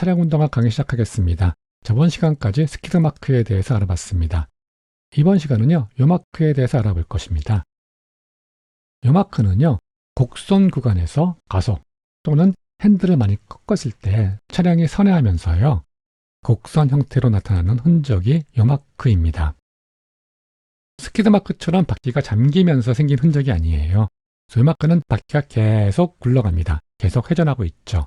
차량 운동화 강의 시작하겠습니다. 저번 시간까지 스키드 마크에 대해서 알아봤습니다. 이번 시간은요, 요 마크에 대해서 알아볼 것입니다. 요 마크는요, 곡선 구간에서 가속 또는 핸들을 많이 꺾었을 때 차량이 선회하면서요, 곡선 형태로 나타나는 흔적이 요 마크입니다. 스키드 마크처럼 바퀴가 잠기면서 생긴 흔적이 아니에요. 요 마크는 바퀴가 계속 굴러갑니다. 계속 회전하고 있죠.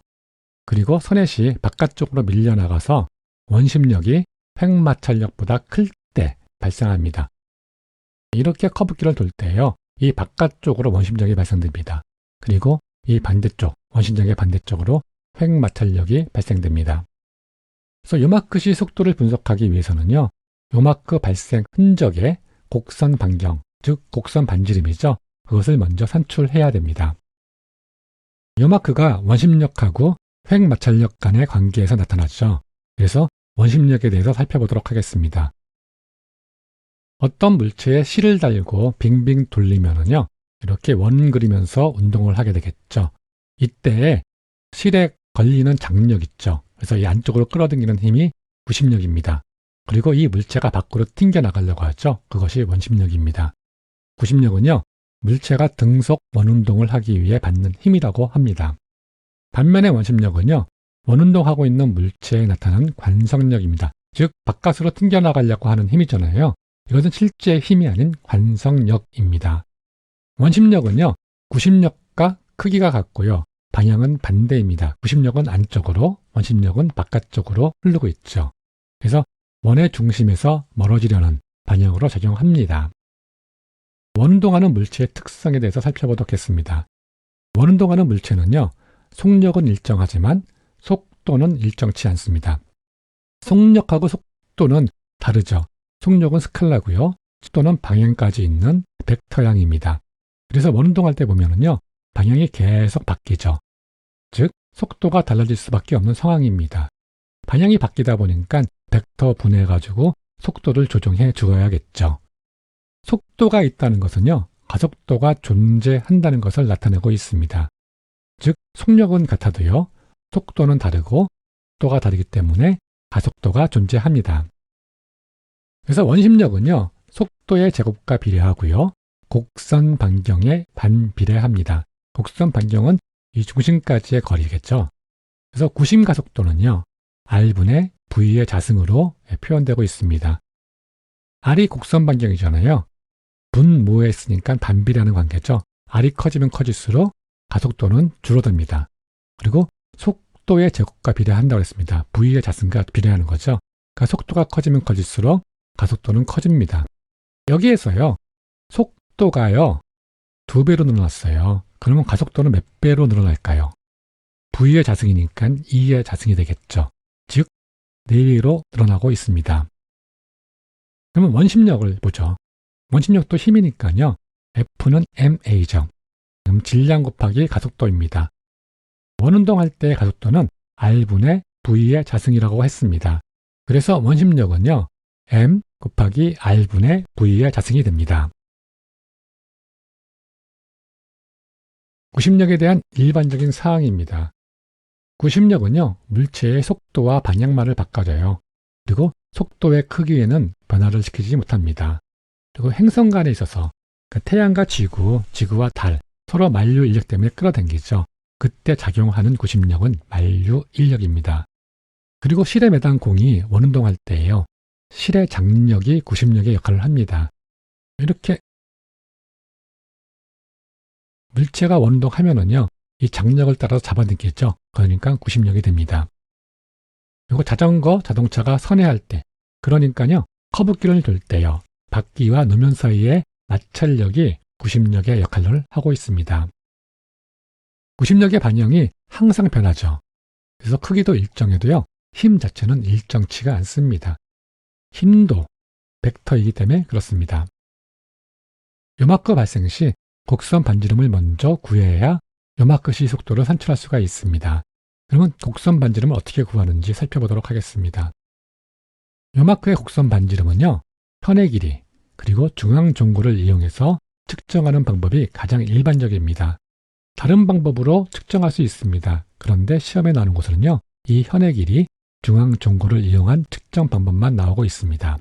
그리고 선회 시 바깥쪽으로 밀려나가서 원심력이 횡마찰력보다 클 때 발생합니다. 이렇게 커브길을 돌 때요, 이 바깥쪽으로 원심력이 발생됩니다. 그리고 이 반대쪽, 원심력의 반대쪽으로 횡마찰력이 발생됩니다. 그래서 요마크 시 속도를 분석하기 위해서는요, 요마크 발생 흔적의 곡선 반경, 즉 곡선 반지름이죠. 그것을 먼저 산출해야 됩니다. 요마크가 원심력하고 횡마찰력 간의 관계에서 나타나죠. 그래서 원심력에 대해서 살펴보도록 하겠습니다. 어떤 물체에 실을 달고 빙빙 돌리면은요, 이렇게 원 그리면서 운동을 하게 되겠죠. 이때 실에 걸리는 장력 있죠. 그래서 이 안쪽으로 끌어당기는 힘이 구심력입니다. 그리고 이 물체가 밖으로 튕겨 나가려고 하죠. 그것이 원심력입니다. 구심력은요, 물체가 등속 원운동을 하기 위해 받는 힘이라고 합니다. 반면에 원심력은요, 원운동하고 있는 물체에 나타나는 관성력입니다. 즉 바깥으로 튕겨나가려고 하는 힘이잖아요. 이것은 실제 힘이 아닌 관성력입니다. 원심력은요, 구심력과 크기가 같고요, 방향은 반대입니다. 구심력은 안쪽으로, 원심력은 바깥쪽으로 흐르고 있죠. 그래서 원의 중심에서 멀어지려는 방향으로 작용합니다. 원운동하는 물체의 특성에 대해서 살펴보도록 하겠습니다. 원운동하는 물체는요, 속력은 일정하지만 속도는 일정치 않습니다. 속력하고 속도는 다르죠. 속력은 스칼라고요. 속도는 방향까지 있는 벡터양입니다. 그래서 원운동할 때 보면은요, 방향이 계속 바뀌죠. 즉 속도가 달라질 수밖에 없는 상황입니다. 방향이 바뀌다 보니까 벡터 분해해가지고 속도를 조정해 주어야겠죠. 속도가 있다는 것은요, 가속도가 존재한다는 것을 나타내고 있습니다. 즉 속력은 같아도요, 속도는 다르고 속도가 다르기 때문에 가속도가 존재합니다. 그래서 원심력은요, 속도의 제곱과 비례하고요, 곡선 반경에 반비례합니다. 곡선 반경은 이 중심까지의 거리겠죠. 그래서 구심 가속도는요, R분의 V의 자승으로 표현되고 있습니다. R이 곡선 반경이잖아요. 분모에 있으니까 반비례하는 관계죠. R이 커지면 커질수록 가속도는 줄어듭니다. 그리고 속도의 제곱과 비례한다고 했습니다. V의 자승과 비례하는 거죠. 그러니까 속도가 커지면 커질수록 가속도는 커집니다. 여기에서요, 속도가요, 2배로 늘어났어요. 그러면 가속도는 몇 배로 늘어날까요? V의 자승이니까 2의 자승이 되겠죠. 즉 4배로 늘어나고 있습니다. 그러면 원심력을 보죠. 원심력도 힘이니까요, F는 ma죠. 그럼 질량 곱하기 가속도입니다. 원운동할 때의 가속도는 R분의 V의 자승이라고 했습니다. 그래서 원심력은요, m 곱하기 R분의 V의 자승이 됩니다. 구심력에 대한 일반적인 사항입니다. 구심력은요, 물체의 속도와 방향만을 바꿔줘요. 그리고 속도의 크기에는 변화를 시키지 못합니다. 그리고 행성 간에 있어서 태양과 지구, 지구와 달, 서로 만류 인력 때문에 끌어당기죠. 그때 작용하는 구심력은 만류 인력입니다. 그리고 실에 매단 공이 원운동할 때에요, 실의 장력이 구심력의 역할을 합니다. 이렇게 물체가 원운동하면은요, 이 장력을 따라서 잡아당기죠. 그러니까 구심력이 됩니다. 그리고 자전거, 자동차가 선회할 때, 그러니까요, 커브길을 돌 때요, 바퀴와 노면 사이의 마찰력이 구심력의 역할을 하고 있습니다. 구심력의 반영이 항상 변하죠. 그래서 크기도 일정해도요, 힘 자체는 일정치가 않습니다. 힘도 벡터이기 때문에 그렇습니다. 요마크 발생 시 곡선 반지름을 먼저 구해야 요마크 시 속도를 산출할 수가 있습니다. 그러면 곡선 반지름을 어떻게 구하는지 살펴보도록 하겠습니다. 요마크의 곡선 반지름은요, 편의 길이 그리고 중앙 종구를 이용해서 측정하는 방법이 가장 일반적입니다. 다른 방법으로 측정할 수 있습니다. 그런데 시험에 나오는 곳은요, 이 현의 길이 중앙종고를 이용한 측정 방법만 나오고 있습니다.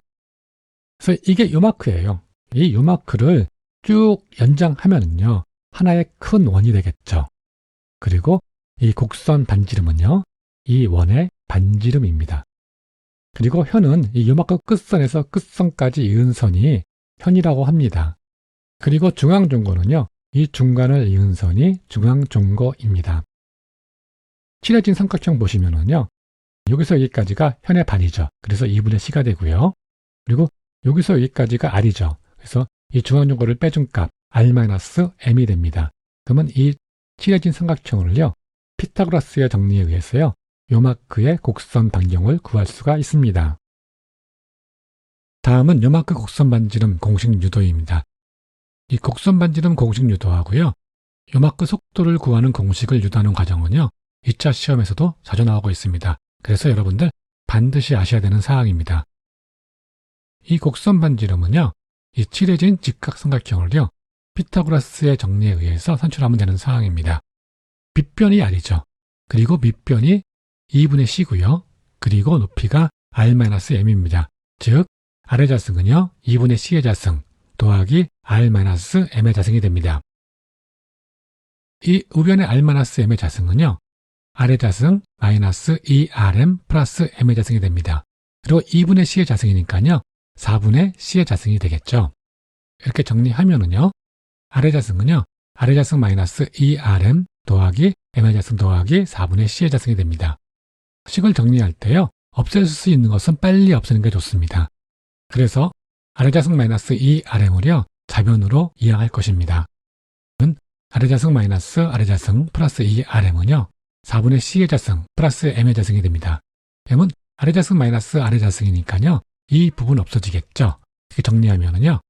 그래서 이게 요마크예요. 이 요마크를 쭉 연장하면은요, 하나의 큰 원이 되겠죠. 그리고 이 곡선 반지름은요, 이 원의 반지름입니다. 그리고 현은 이 요마크 끝선에서 끝선까지 이은 선이 현이라고 합니다. 그리고 중앙종고는요, 이 중간을 이은 선이 중앙종고입니다. 칠해진 삼각형 보시면은요, 여기서 여기까지가 현의 반이죠. 그래서 2분의 C가 되고요. 그리고 여기서 여기까지가 R이죠. 그래서 이 중앙종고를 빼준 값 R-M이 됩니다. 그러면 이 칠해진 삼각형을요, 피타고라스의 정리에 의해서요, 요마크의 곡선 반경을 구할 수가 있습니다. 다음은 요마크 곡선 반지름 공식 유도입니다. 이 곡선 반지름 공식 유도하고요, 요마크 속도를 구하는 공식을 유도하는 과정은요, 2차 시험에서도 자주 나오고 있습니다. 그래서 여러분들 반드시 아셔야 되는 사항입니다. 이 곡선 반지름은요, 이 칠해진 직각삼각형을요, 피타고라스의 정리에 의해서 산출하면 되는 사항입니다. 빗변이 R이죠. 그리고 밑변이 2분의 C고요. 그리고 높이가 R-M입니다. 즉, R의 자승은요, 2분의 C의 자승 더하기 R-M의 자승이 됩니다. 이 우변의 R-M의 자승은요, R의 자승 마이너스 2RM 플러스 M의 자승이 됩니다. 그리고 2분의 C의 자승이니까요, 4분의 C의 자승이 되겠죠. 이렇게 정리하면은요, R의 자승은요, R의 자승 마이너스 2RM 더하기 M의 자승 더하기 4분의 C의 자승이 됩니다. 식을 정리할 때요, 없앨 수 있는 것은 빨리 없애는 게 좋습니다. 그래서 R의 자승 마이너스 2RM을요, 자변으로 이항할 것입니다. R의 자승 마이너스 R의 자승 플러스 2RM은요, 4분의 C의 자승 플러스 M의 자승이 됩니다. M은 R의 자승 마이너스 R의 자승이니까요, 이 부분 없어지겠죠. 이렇게 정리하면은요,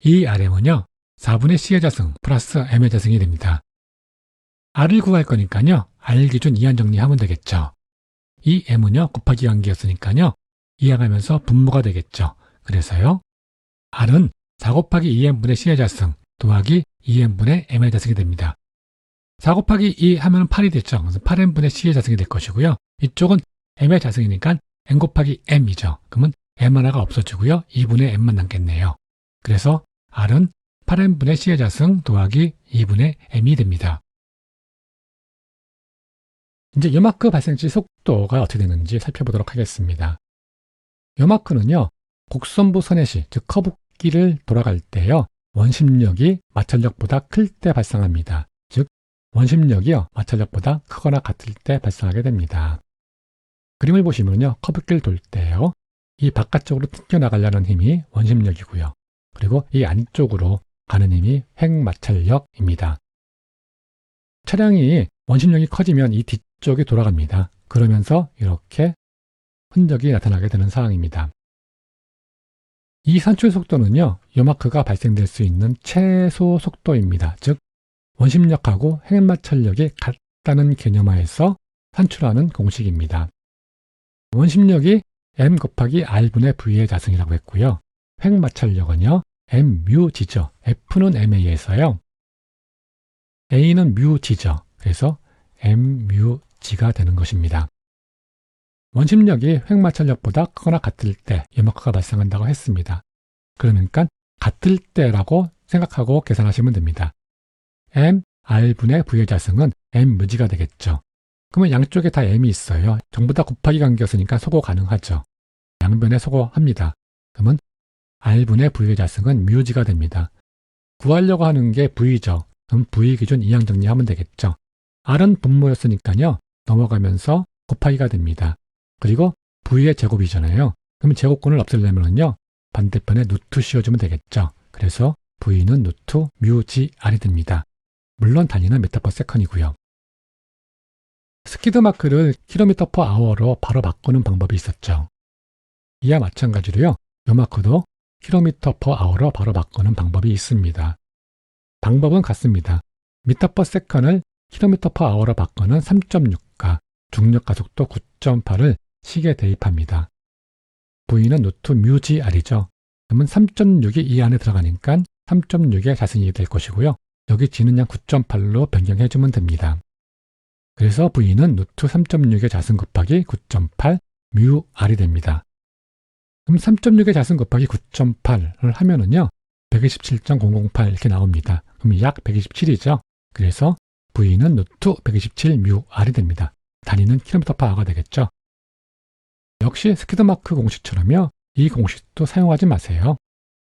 이 RM은요, 4분의 C의 자승 플러스 M의 자승이 됩니다. R을 구할 거니까요, R 기준 이항 정리하면 되겠죠. 이 M은요, 곱하기 관계였으니까요, 이항하면서 분모가 되겠죠. 그래서요, R은 4 곱하기 2M분의 C의 자승 더하기 2M분의 M의 자승이 됩니다. 4 곱하기 2 하면 8이 됐죠. 그래서 8M분의 C의 자승이 될 것이고요. 이쪽은 M의 자승이니까 M 곱하기 M이죠. 그러면 M 하나가 없어지고요. 2분의 M만 남겠네요. 그래서 R은 8M분의 C의 자승 더하기 2분의 M이 됩니다. 이제 요마크 발생시 속도가 어떻게 되는지 살펴보도록 하겠습니다. 요마크는요, 곡선부 선해시, 즉 커브길을 돌아갈 때요, 원심력이 마찰력보다 클 때 발생합니다. 즉, 원심력이요, 마찰력보다 크거나 같을 때 발생하게 됩니다. 그림을 보시면요, 커브길 돌 때요, 이 바깥쪽으로 튕겨나가려는 힘이 원심력이고요. 그리고 이 안쪽으로 가는 힘이 횡마찰력입니다. 차량이 원심력이 커지면 이 뒤쪽이 돌아갑니다. 그러면서 이렇게 흔적이 나타나게 되는 상황입니다. 이 산출 속도는요, 요마크가 발생될 수 있는 최소 속도입니다. 즉, 원심력하고 횡마찰력이 같다는 개념하에서 산출하는 공식입니다. 원심력이 M 곱하기 R분의 V의 자승이라고 했고요. 횡마찰력은요, MμG죠. F는 MA에서요. A는 μG죠. 그래서 MμG가 되는 것입니다. 원심력이 횡마찰력보다 크거나 같을 때 요마크가 발생한다고 했습니다. 그러니까 같을 때라고 생각하고 계산하시면 됩니다. M, R분의 V의 자승은 MμG가 되겠죠. 그러면 양쪽에 다 M이 있어요. 전부 다 곱하기 관계였으니까 소거 가능하죠. 양변에 소거합니다. 그러면 R분의 V의 자승은 μG가 됩니다. 구하려고 하는 게 V죠. 그럼 V 기준 이항 정리하면 되겠죠. R은 분모였으니까요, 넘어가면서 곱하기가 됩니다. 그리고 V의 제곱이잖아요. 그럼 제곱근을 없애려면요, 반대편에 루트 씌워주면 되겠죠. 그래서 V는 루트 μGR이 됩니다. 물론 단위는 미터/세컨이고요. 스키드 마크를 km/h로 바로 바꾸는 방법이 있었죠. 이와 마찬가지로요, 요마크도 km/h로 바로 바꾸는 방법이 있습니다. 방법은 같습니다. 미터/세컨을 km/h로 바꾸는 3.6과 중력 가속도 9.8을 식에 대입합니다. V는 루트 μGR이죠. 그러면 3.6이 이 안에 들어가니까 3.6의 자승이 될 것이고요. 여기 G는 양 9.8로 변경해주면 됩니다. 그래서 V는 루트 3.6의 자승 곱하기 9.8 뮤 R이 됩니다. 그럼 3.6의 자승 곱하기 9.8을 하면은요, 127.008 이렇게 나옵니다. 그럼 약 127이죠. 그래서 V는 루트 127 뮤 R이 됩니다. 단위는 km/h가 되겠죠. 역시 스키드마크 공식처럼요, 이 공식도 사용하지 마세요.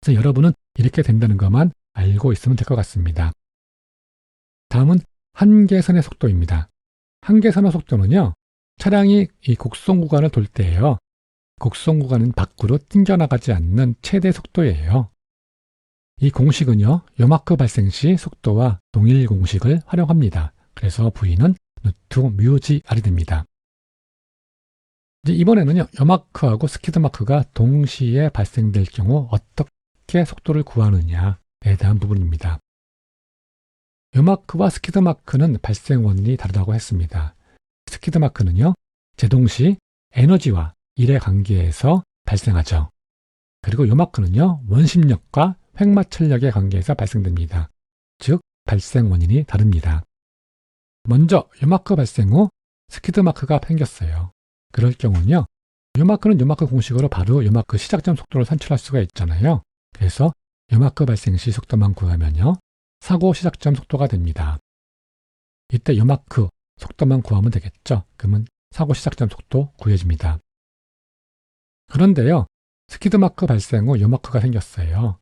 그래서 여러분은 이렇게 된다는 것만 알고 있으면 될 것 같습니다. 다음은 한계선의 속도입니다. 한계선의 속도는요, 차량이 이 곡선 구간을 돌 때예요. 곡선 구간은 밖으로 튕겨나가지 않는 최대 속도예요. 이 공식은요, 요마크 발생 시 속도와 동일 공식을 활용합니다. 그래서 V는 루트 뮤 GR이 됩니다. 이제 이번에는요, 요마크하고 스키드마크가 동시에 발생될 경우 어떻게 속도를 구하느냐에 대한 부분입니다. 요마크와 스키드마크는 발생 원인이 다르다고 했습니다. 스키드마크는요, 제동시 에너지와 일의 관계에서 발생하죠. 그리고 요마크는요, 원심력과 횡마찰력의 관계에서 발생됩니다. 즉, 발생 원인이 다릅니다. 먼저 요마크 발생 후 스키드마크가 생겼어요. 그럴 경우는요, 요마크는 요마크 공식으로 바로 요마크 시작점 속도를 산출할 수가 있잖아요. 그래서 요마크 발생 시 속도만 구하면요, 사고 시작점 속도가 됩니다. 이때 요마크 속도만 구하면 되겠죠. 그러면 사고 시작점 속도 구해집니다. 그런데요, 스키드마크 발생 후 요마크가 생겼어요.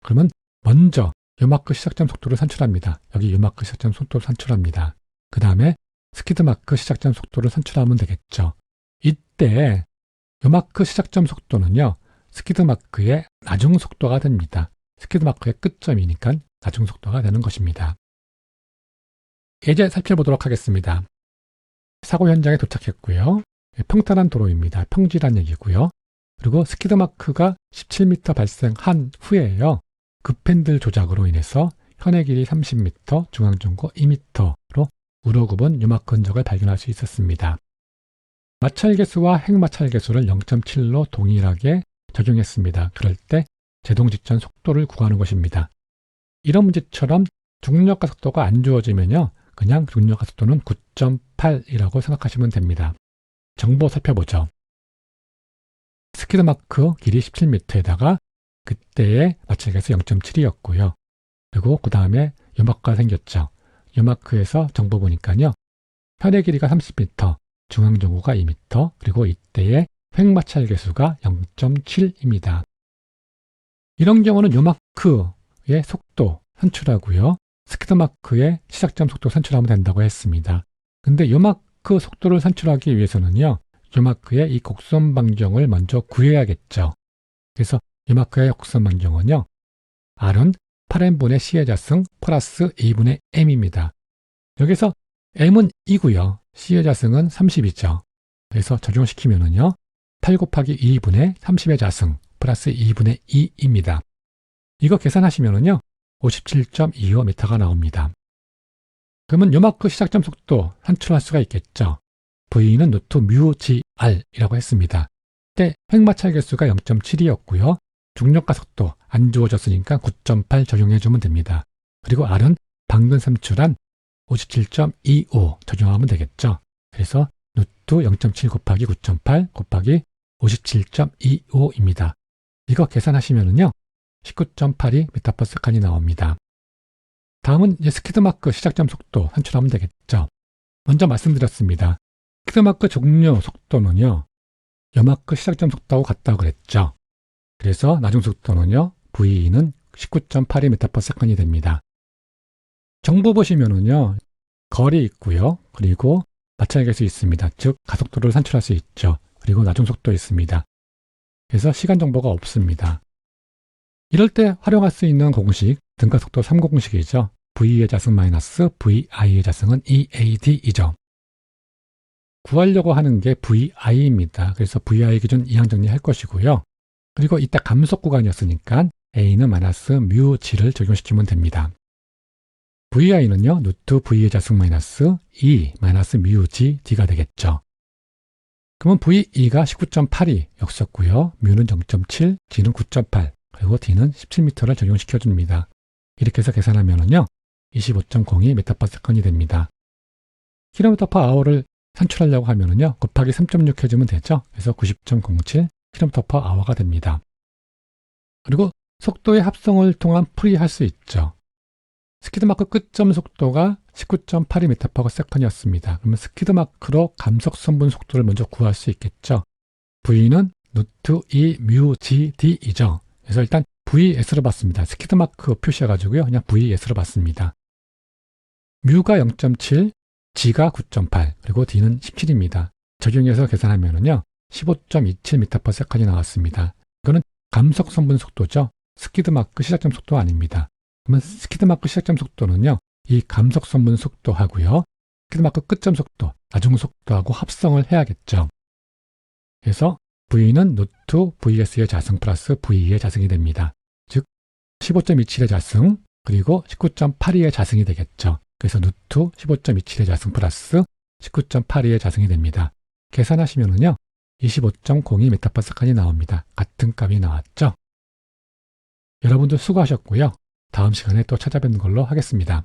그러면 먼저 요마크 시작점 속도를 산출합니다. 여기 요마크 시작점 속도를 산출합니다. 그 다음에 스키드마크 시작점 속도를 산출하면 되겠죠. 이때 요마크 시작점 속도는요, 스키드마크의 나중 속도가 됩니다. 스키드마크의 끝점이니까 나중 속도가 되는 것입니다. 이제 살펴보도록 하겠습니다. 사고 현장에 도착했고요. 평탄한 도로입니다. 평지란 얘기고요. 그리고 스키드마크가 17m 발생한 후에요, 급핸들 조작으로 인해서 현의 길이 30m, 중앙정고 2m로 우로굽은 요마크 흔적을 발견할 수 있었습니다. 마찰계수와 핵마찰계수를 0.7로 동일하게 적용했습니다. 그럴 때 제동 직전 속도를 구하는 것입니다. 이런 문제처럼 중력가 속도가 안 주어지면요, 그냥 중력가 속도는 9.8이라고 생각하시면 됩니다. 정보 살펴보죠. 스키드마크 길이 17m에다가 그때의 마찰계수 0.7이었고요. 그리고 그 다음에 요마크가 생겼죠. 요마크에서 정보 보니까요, 현의 길이가 30m, 중앙정고가 2m, 그리고 이때의 횡마찰계수가 0.7입니다. 이런 경우는 요마크의 속도 산출하고요, 스키드마크의 시작점 속도 산출하면 된다고 했습니다. 근데 요마크 속도를 산출하기 위해서는요, 요마크의 이 곡선 반경을 먼저 구해야겠죠. 그래서 요마크의 곡선 반경은요, R은 8n분의 C의 자승 플러스 2분의 M입니다. 여기서 M은 2고요. C의 자승은 30이죠. 그래서 적용시키면은요, 8 곱하기 2분의 30의 자승 플러스 2분의 2입니다. 이거 계산하시면은요, 57.25m가 나옵니다. 그러면 요마크 시작점 속도 산출할 수가 있겠죠. V는 루트 뮤 GR이라고 했습니다. 이때 횡마찰계수가 0.7이었고요. 중력가 속도 안 주어졌으니까 9.8 적용해주면 됩니다. 그리고 R은 방금 산출한 57.25 적용하면 되겠죠. 그래서 루트 0.7 곱하기 9.8 곱하기 57.25입니다. 이거 계산하시면은요, 19.82 m/s이 나옵니다. 다음은 이제 스키드마크 시작점 속도 산출하면 되겠죠. 먼저 말씀드렸습니다. 스키드마크 종료 속도는요, 요마크 시작점 속도하고 같다고 그랬죠. 그래서 나중 속도는요, V는 19.82 m/s이 됩니다. 정보 보시면은요, 거리 있고요. 그리고 마찰계수 있습니다. 즉 가속도를 산출할 수 있죠. 그리고 나중 속도 있습니다. 그래서 시간 정보가 없습니다. 이럴 때 활용할 수 있는 공식, 등가속도 3공식이죠. V의 자승 마이너스 VI의 자승은 EAD이죠. 구하려고 하는 게 VI입니다. 그래서 VI 기준 이항정리할 것이고요. 그리고 이때 감속 구간이었으니까 A는 마이너스 뮤 G를 적용시키면 됩니다. VI는요, 루트 V의 자승 마이너스 E 마이너스 뮤 G D가 되겠죠. 그러면 VE가 19.82였었고요. 뮤는 0.7, G는 9.8, 그리고 D는 17m를 적용시켜줍니다. 이렇게 해서 계산하면은요, 25.02 m/s이 됩니다. km/h를 산출하려고 하면은요, 곱하기 3.6 해주면 되죠. 그래서 90.07 km/h가 됩니다. 그리고 속도의 합성을 통한 풀이할 수 있죠. 스키드마크 끝점 속도가 19.82m/s이었습니다. 그러면 스키드마크로 감속선분 속도를 먼저 구할 수 있겠죠. V는 루트 2 뮤 GD이죠. 그래서 일단 VS로 봤습니다. 스키드마크 표시해가지고요. 그냥 VS로 봤습니다. 뮤가 0.7, G가 9.8, 그리고 D는 17입니다. 적용해서 계산하면은요, 15.27m/s이 나왔습니다. 이거는 감속선분 속도죠. 스키드마크 시작점 속도 아닙니다. 그러면 스키드마크 시작점 속도는요, 이 감속선분 속도하고요, 스키드마크 끝점 속도, 나중 속도하고 합성을 해야겠죠. 그래서 V는 루트 VS의 자승 플러스 V의 자승이 됩니다. 즉 15.27의 자승 그리고 19.82의 자승이 되겠죠. 그래서 루트 15.27의 자승 플러스 19.82의 자승이 됩니다. 계산하시면은요, 25.02m/s이 나옵니다. 같은 값이 나왔죠. 여러분들 수고하셨고요. 다음 시간에 또 찾아뵙는 걸로 하겠습니다.